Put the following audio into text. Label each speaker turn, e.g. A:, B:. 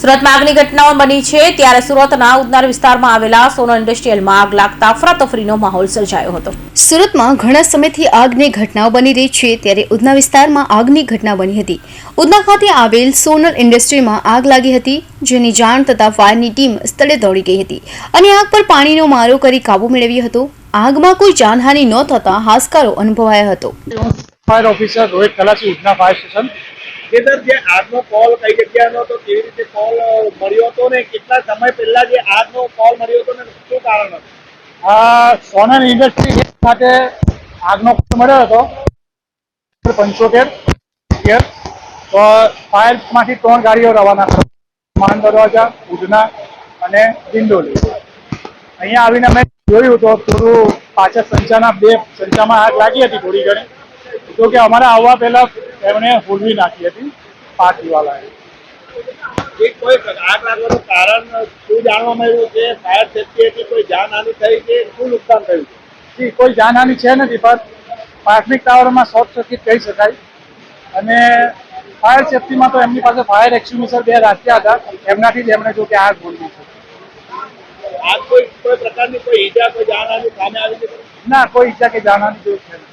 A: સુરતમાં આગની ઘટનાઓ બની છે ત્યારે સુરતના ઉધના વિસ્તારમાં આવેલા સોનલ ઇન્ડસ્ટ્રીયલમાં આગ લાગતા અફરાતફરીનો માહોલ સર્જાયો હતો। સુરતમાં ઘણા સમયથી આગની ઘટનાઓ બની રહી છે ત્યારે ઉધના વિસ્તારમાં આગની ઘટના બની હતી। ઉધના ખાતે આવેલ સોનલ ઇન્ડસ્ટ્રીમાં આગ લાગી હતી, જેની જાણ થતાં ફાયરની ટીમ સ્થળે દોડી ગઈ હતી અને આગ પર પાણીનો મારો કરી કાબુ મેળવ્યો હતો। આગમાં કોઈ જાનહાનિ ન થતાં હાશકારો અનુભવાયો હતો।
B: Fire officer Rohit ખલાસી, Udhna fire station.
C: જે સર જે આગનો કોલ કઈ જગ્યાનો હતો, કેવી રીતે કોલ મળ્યો હતો ને કેટલા સમય પહેલા જે આગનો કોલ મળ્યો હતો ને શું કારણ હતું?
B: સોનલ ઇન્ડસ્ટ્રી ખાતે આગનો કોલ મળ્યો હતો 75 તો ફાયરમાંથી 3 ગાડીઓ રવાના થઈ, માન દરવાજા, ઉધના અને દિંડોલી। અહીંયા આવીને અમે જોયું તો થોડું પાછળ સંચાના 2 સંચામાં આગ લાગી હતી થોડી ઘણી, તો કે અમારા આવવા પહેલા એમણે હોલવી નાખી હતી પાર્ટીવાળાએ।
C: એ કોઈ આગ લાગવાનું કારણ શું જાણવા મળ્યું છે? ફાયર સેફ્ટી હતી, કોઈ જાનહાનિ થઈ કે શું નુકસાન થયું છે?
B: કોઈ જાનહાનિ છે નથી, પણ પ્રાથમિક ટાવરમાં શોર્ટ સર્કિટ કહી શકાય અને ફાયર સેફ્ટીમાં તો એમની પાસે ફાયર એક્સટિંગ્વિશર 2 રાખ્યા હતા, એમનાથી જ એમણે જો કે આગ ભૂલવી છે।
C: આગ કોઈ પ્રકારની કોઈ ઈજા, કોઈ જાનહાનિ સામે આવી છે?
B: ના, કોઈ ઈજા કે જાનહાનિ જેવું છે નહીં।